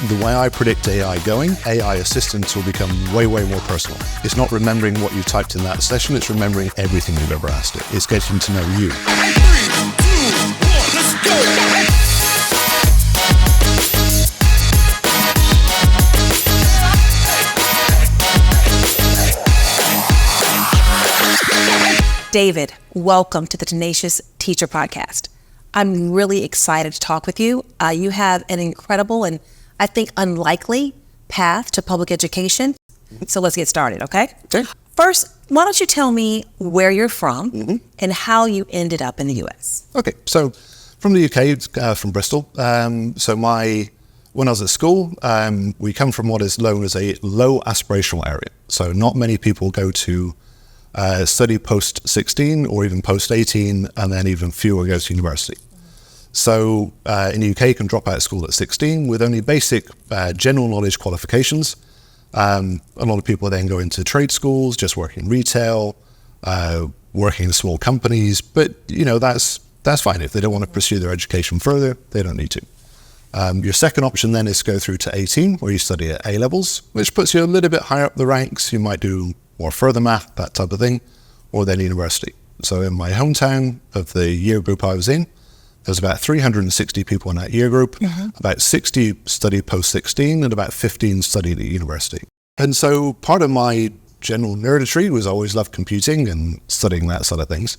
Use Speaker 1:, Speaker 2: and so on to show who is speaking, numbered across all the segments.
Speaker 1: The way I predict AI going, AI assistants will become way, way more personal. It's not remembering what you typed in that session, it's remembering everything you've ever asked it. It's getting to know you.
Speaker 2: 3, 2, 1, let's go!
Speaker 3: David, welcome to the Tenacious Teacher Podcast. I'm really excited to talk with you. You have an incredible and I think unlikely path to public education. So let's get started, okay?
Speaker 1: Okay.
Speaker 3: First, why don't you tell me where you're from and how you ended up in the U.S.?
Speaker 1: Okay, so from the UK, from Bristol. When I was at school, we come from what is known as a low aspirational area. So not many people go to study post-16 or even post-18, and then even fewer go to university. So in the UK, you can drop out of school at 16 with only basic general knowledge qualifications. A lot of people then go into trade schools, just working in retail, working in small companies. But that's fine. If they don't want to pursue their education further, they don't need to. Your second option then is to go through to 18, where you study at A levels, which puts you a little bit higher up the ranks. You might do more further math, that type of thing, or then university. So in my hometown of the year group I was in, there was about 360 people in that year group. About 60 studied post-16 and about 15 studied at university. And so part of my general nerdistry was I always loved computing and studying that sort of things.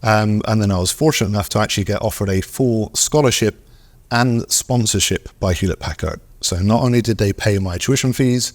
Speaker 1: And then I was fortunate enough to actually get offered a full scholarship and sponsorship by Hewlett-Packard. So not only did they pay my tuition fees,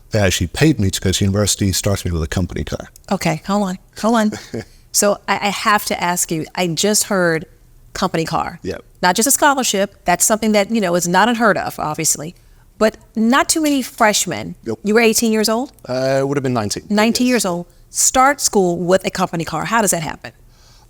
Speaker 1: they actually paid me to go to university, started me with a company car.
Speaker 3: Okay, hold on. So I have to ask you, I just heard company car.
Speaker 1: Yep.
Speaker 3: Not just a scholarship. That's something that, is not unheard of, obviously. But not too many freshmen.
Speaker 1: Yep.
Speaker 3: You were 18 years old?
Speaker 1: Would have been 19.
Speaker 3: 19 years old. Start school with a company car. How does that happen?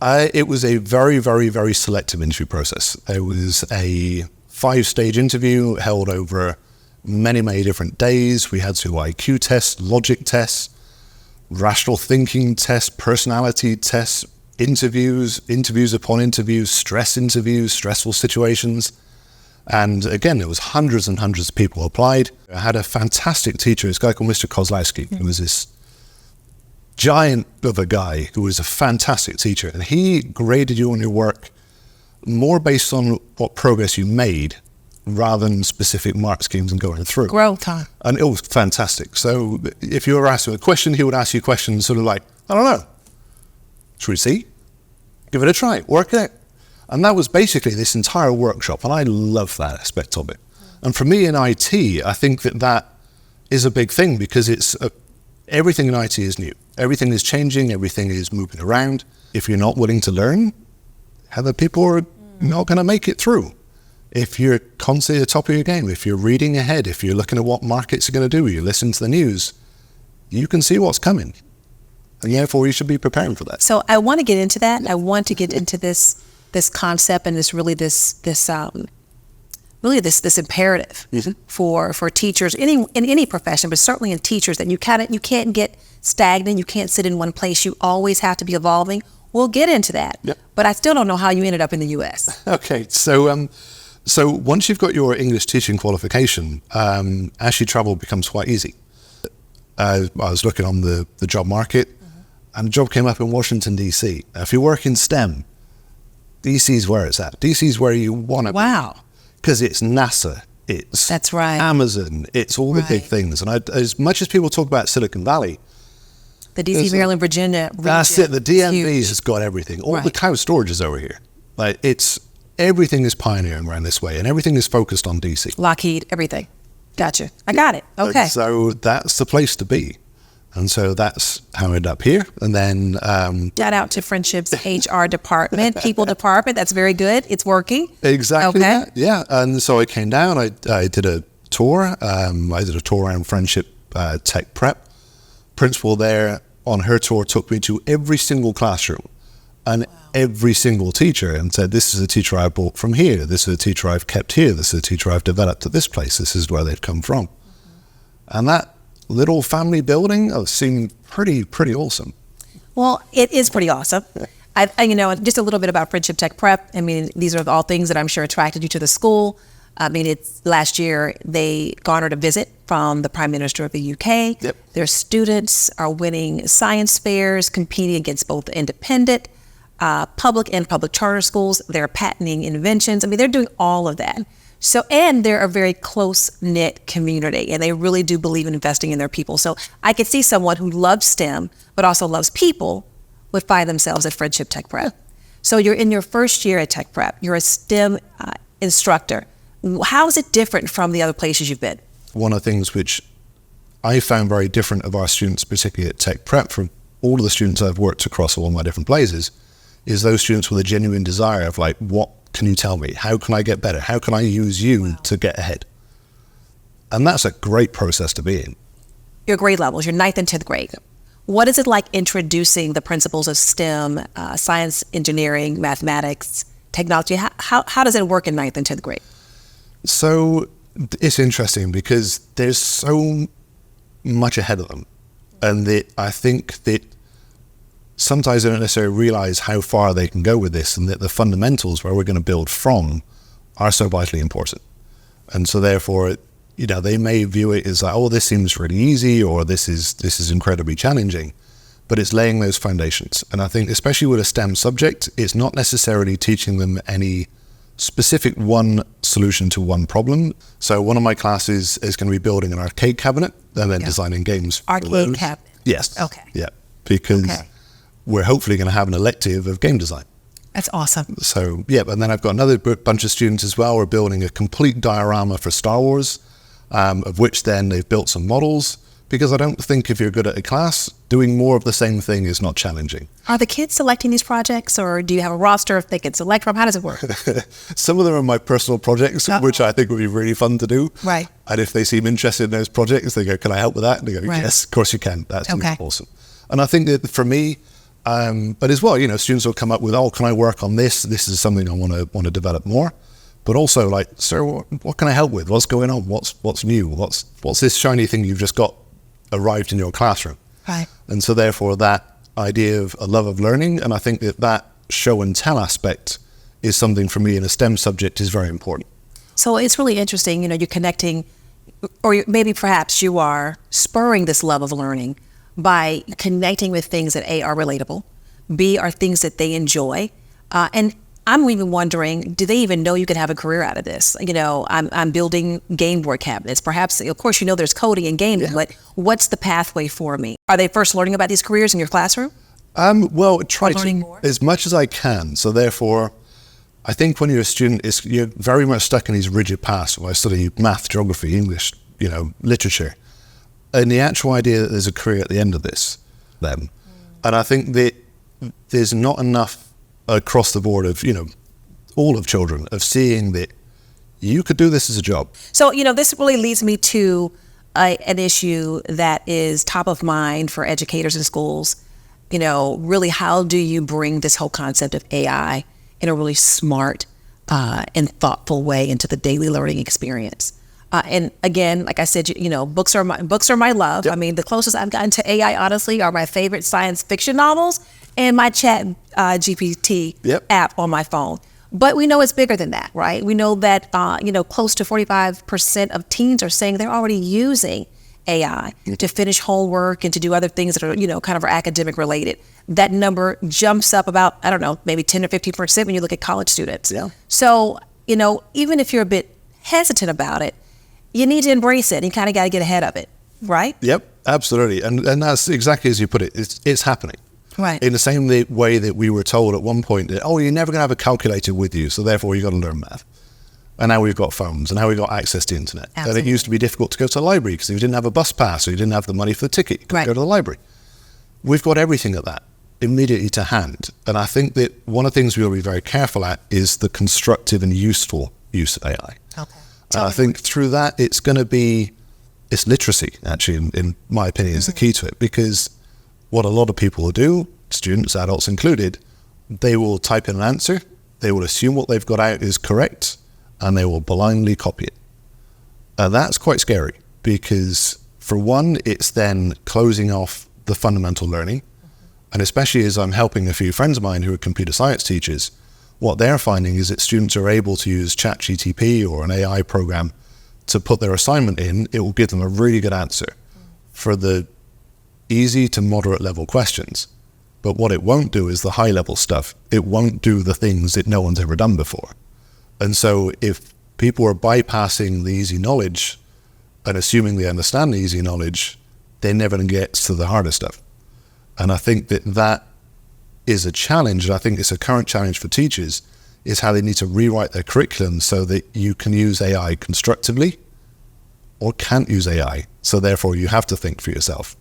Speaker 1: It was a very, very, very selective interview process. It was a 5-stage interview held over many, many different days. We had to do IQ tests, logic tests, rational thinking tests, personality tests, interviews upon interviews, stressful situations. And again, there was hundreds and hundreds of people applied. I had a fantastic teacher, this guy called Mr. Kozlowski, who was this giant of a guy who was a fantastic teacher. And he graded you on your work more based on what progress you made rather than specific mark schemes and going through.
Speaker 3: Growth time.
Speaker 1: And it was fantastic. So if you were asking a question, he would ask you questions sort of like, I don't know. Should we see? Give it a try, work it out. And that was basically this entire workshop, and I love that aspect of it. And for me in IT, I think that is a big thing because everything in IT is new. Everything is changing, everything is moving around. If you're not willing to learn, other people are not going to make it through. If you're constantly at the top of your game, if you're reading ahead, if you're looking at what markets are going to do, you listen to the news, you can see what's coming. And therefore, you should be preparing for that.
Speaker 3: So I want to get into that. I want to get into this concept and this imperative for teachers in any profession, but certainly in teachers, that you can't get stagnant. You can't sit in one place. You always have to be evolving. We'll get into that.
Speaker 1: Yep.
Speaker 3: But I still don't know how you ended up in the U.S.
Speaker 1: Okay, so once you've got your English teaching qualification, actually travel becomes quite easy. I was looking on the job market, and a job came up in Washington, D.C. Now, if you work in STEM, D.C. is where it's at. D.C. is where you want to be.
Speaker 3: Wow.
Speaker 1: Because it's NASA, it's
Speaker 3: That's right.
Speaker 1: Amazon, it's all the big things. And as much as people talk about Silicon Valley,
Speaker 3: The D.C., Maryland, Virginia region.
Speaker 1: That's it. The DMV has got everything. All the cloud storage is over here. Everything is pioneering around this way, and everything is focused on DC.
Speaker 3: Lockheed, everything. Gotcha. I got it. Okay.
Speaker 1: So that's the place to be. And so that's how I ended up here. And then...
Speaker 3: shout out to Friendships HR department, people department. That's very good. It's working.
Speaker 1: Exactly
Speaker 3: Okay.
Speaker 1: that. Yeah. And so I came down. I did a tour. I did a tour around Friendship Tech Prep. Principal there on her tour took me to every single classroom and every single teacher and said, this is a teacher I brought from here. This is a teacher I've kept here. This is a teacher I've developed at this place. This is where they've come from. And that little family building seemed pretty awesome.
Speaker 3: Well, it is pretty awesome. I just a little bit about Friendship Tech Prep. I mean, these are all things that I'm sure attracted you to the school. I mean, it's last year they garnered a visit from the Prime Minister of the UK.
Speaker 1: Yep.
Speaker 3: Their students are winning science fairs, competing against both independent, public and public charter schools. They're patenting inventions. I mean, they're doing all of that. So, and they're a very close-knit community, and they really do believe in investing in their people. So I could see someone who loves STEM, but also loves people, would find themselves at Friendship Tech Prep. So you're in your first year at Tech Prep. You're a STEM instructor. How is it different from the other places you've been?
Speaker 1: One of the things which I found very different of our students, particularly at Tech Prep, from all of the students I've worked across all my different places, is those students with a genuine desire of like, what can you tell me? How can I get better? How can I use you to get ahead? And that's a great process to be in.
Speaker 3: Your grade levels, your 9th and 10th grade.
Speaker 1: Yep.
Speaker 3: What is it like introducing the principles of STEM, science, engineering, mathematics, technology? How does it work in 9th and 10th grade?
Speaker 1: So it's interesting because there's so much ahead of them. And I think that sometimes they don't necessarily realize how far they can go with this, and that the fundamentals where we're going to build from are so vitally important. And so therefore, they may view it as like, oh, this seems really easy, or this is incredibly challenging, but it's laying those foundations. And I think especially with a STEM subject, it's not necessarily teaching them any specific one solution to one problem. So one of my classes is going to be building an arcade cabinet and then designing games.
Speaker 3: Arcade cabinet?
Speaker 1: Yes.
Speaker 3: Okay.
Speaker 1: Yeah, because we're hopefully going to have an elective of game design.
Speaker 3: That's awesome.
Speaker 1: So, yeah, and then I've got another bunch of students as well. We're building a complete diorama for Star Wars, of which then they've built some models, because I don't think if you're good at a class, doing more of the same thing is not challenging.
Speaker 3: Are the kids selecting these projects, or do you have a roster if they can select from? How does it work?
Speaker 1: Some of them are my personal projects, which I think would be really fun to do.
Speaker 3: Right.
Speaker 1: And if they seem interested in those projects, they go, can I help with that? And they go, yes, of course you can. That's awesome. And I think that for me, but as well, students will come up with, oh, can I work on this? This is something I want to develop more. But also, like, sir, what can I help with? What's going on? What's new? What's this shiny thing you've just got arrived in your classroom?
Speaker 3: Right.
Speaker 1: And so therefore, that idea of a love of learning, and I think that show and tell aspect is something for me in a STEM subject is very important.
Speaker 3: So it's really interesting, you're connecting, or maybe perhaps you are spurring this love of learning by connecting with things that A, are relatable, B, are things that they enjoy, and I'm even wondering, do they even know you can have a career out of this? I'm building game board cabinets. Perhaps, of course, there's coding and gaming, but what's the pathway for me? Are they first learning about these careers in your classroom?
Speaker 1: Well, try
Speaker 3: learning
Speaker 1: to,
Speaker 3: more?
Speaker 1: as much as I can. So therefore, I think when you're a student, you're very much stuck in these rigid paths. So I study math, geography, English, literature. And the actual idea that there's a career at the end of this, then. And I think that there's not enough across the board of, all of children, of seeing that you could do this as a job.
Speaker 3: So, this really leads me to an issue that is top of mind for educators in schools. Really, how do you bring this whole concept of AI in a really smart and thoughtful way into the daily learning experience? And again, like I said, books are my love.
Speaker 1: Yep.
Speaker 3: I mean, the closest I've gotten to AI, honestly, are my favorite science fiction novels and my Chat GPT app on my phone. But we know it's bigger than that, right? We know that, close to 45% of teens are saying they're already using AI to finish homework and to do other things that are, kind of are academic related. That number jumps up about, I don't know, maybe 10 or 15% when you look at college students.
Speaker 1: Yeah.
Speaker 3: So, even if you're a bit hesitant about it, you need to embrace it. You kind of got to get ahead of it, right?
Speaker 1: Yep, absolutely. And that's exactly as you put it. It's happening.
Speaker 3: Right.
Speaker 1: In the same way that we were told at one point that, oh, you're never going to have a calculator with you, so therefore you've got to learn math. And now we've got phones, and now we've got access to internet.
Speaker 3: Absolutely.
Speaker 1: And it used to be difficult to go to the library because if you didn't have a bus pass or you didn't have the money for the ticket, you couldn't go to the library. We've got everything at that immediately to hand. And I think that one of the things we'll be very careful at is the constructive and useful use of AI.
Speaker 3: Okay.
Speaker 1: I think through that, it's literacy, actually, in my opinion, is the key to it. Because what a lot of people will do, students, adults included, they will type in an answer, they will assume what they've got out is correct, and they will blindly copy it. And that's quite scary, because for one, it's then closing off the fundamental learning. And especially as I'm helping a few friends of mine who are computer science teachers, what they're finding is that students are able to use ChatGPT or an AI program to put their assignment in. It will give them a really good answer for the easy to moderate level questions. But what it won't do is the high level stuff. It won't do the things that no one's ever done before. And so if people are bypassing the easy knowledge and assuming they understand the easy knowledge, they never get to the harder stuff. And I think that is a challenge, and I think it's a current challenge for teachers, is how they need to rewrite their curriculum so that you can use AI constructively or can't use AI. So therefore you have to think for yourself.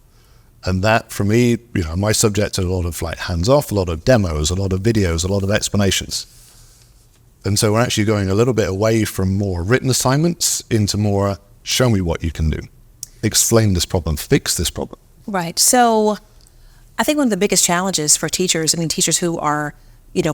Speaker 1: And that, for me, my subject is a lot of like hands-off, a lot of demos, a lot of videos, a lot of explanations. And so we're actually going a little bit away from more written assignments into more, show me what you can do. Explain this problem, fix this problem.
Speaker 3: Right. So I think one of the biggest challenges for teachers, teachers who are,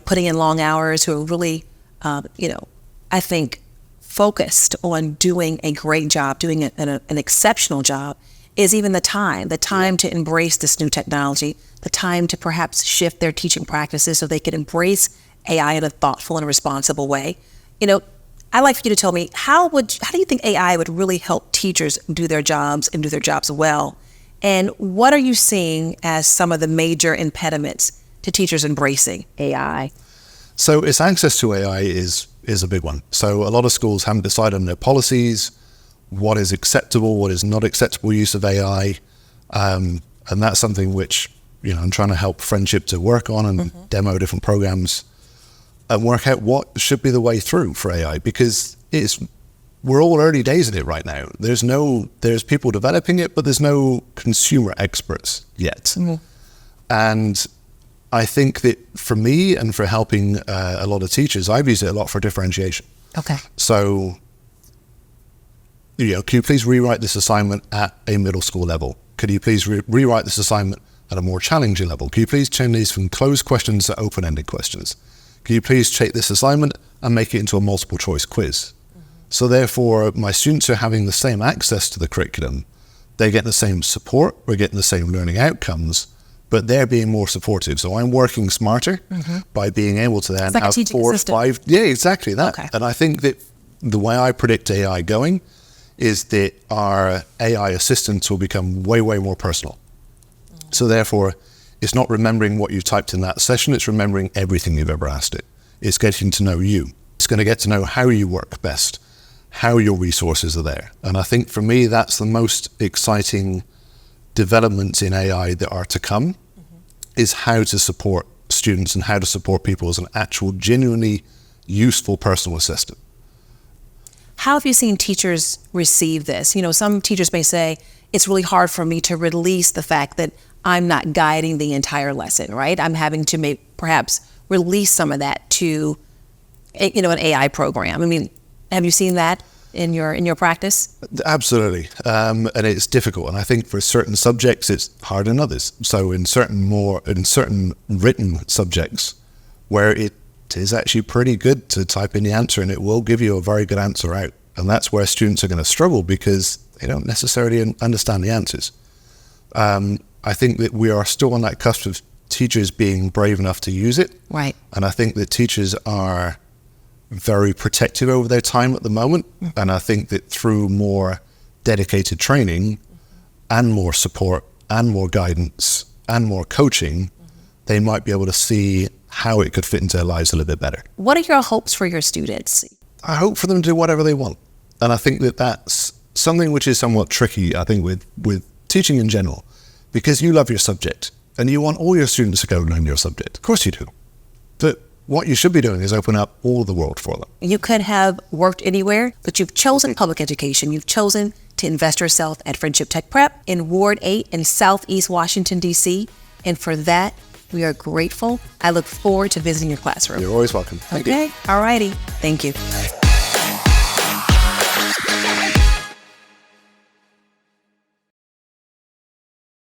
Speaker 3: putting in long hours, who are really, I think focused on doing a great job, doing an exceptional job, is even the time to embrace this new technology, the time to perhaps shift their teaching practices so they can embrace AI in a thoughtful and responsible way. I'd like for you to tell me, how do you think AI would really help teachers do their jobs and do their jobs well? And what are you seeing as some of the major impediments to teachers embracing AI?
Speaker 1: So its access to AI is a big one. So a lot of schools haven't decided on their policies, what is acceptable, what is not acceptable use of AI. And that's something which, I'm trying to help Friendship to work on and demo different programs and work out what should be the way through for AI, because we're all early days in it right now. There's people developing it, but there's no consumer experts yet. And I think that for me and for helping a lot of teachers, I've used it a lot for differentiation.
Speaker 3: Okay.
Speaker 1: So, can you please rewrite this assignment at a middle school level? Could you please rewrite this assignment at a more challenging level? Can you please change these from closed questions to open-ended questions? Can you please take this assignment and make it into a multiple choice quiz? So therefore, my students are having the same access to the curriculum. They're getting the same support, we're getting the same learning outcomes, but they're being more supportive. So I'm working smarter by being able to then have 4 or 5. Yeah, exactly that. Okay. And I think that the way I predict AI going is that our AI assistants will become way, way more personal. So therefore, it's not remembering what you typed in that session, it's remembering everything you've ever asked it. It's getting to know you. It's going to get to know how you work best, how your resources are there. And I think for me, that's the most exciting developments in AI that are to come, is how to support students and how to support people as an actual genuinely useful personal assistant.
Speaker 3: How have you seen teachers receive this? Some teachers may say, it's really hard for me to release the fact that I'm not guiding the entire lesson, right? I'm having to perhaps release some of that to, an AI program. Have you seen that in your practice? Absolutely.
Speaker 1: And it's difficult. And I think for certain subjects, it's harder than others. So in certain written subjects where it is actually pretty good to type in the answer and it will give you a very good answer out. And that's where students are going to struggle because they don't necessarily understand the answers. I think that we are still on that cusp of teachers being brave enough to use it.
Speaker 3: Right.
Speaker 1: And I think that teachers are very protective over their time at the moment. And I think that through more dedicated training and more support and more guidance and more coaching, they might be able to see how it could fit into their lives a little bit better.
Speaker 3: What are your hopes for your students?
Speaker 1: I hope for them to do whatever they want. And I think that that's something which is somewhat tricky, I think, with teaching in general, because you love your subject and you want all your students to go learn your subject. Of course you do. But what you should be doing is open up all the world for them.
Speaker 3: You could have worked anywhere, but you've chosen public education. You've chosen to invest yourself at Friendship Tech Prep in Ward 8 in Southeast Washington, D.C. And for that, we are grateful. I look forward to visiting your classroom.
Speaker 1: You're always welcome. Thank you.
Speaker 3: Okay. All righty. Thank you.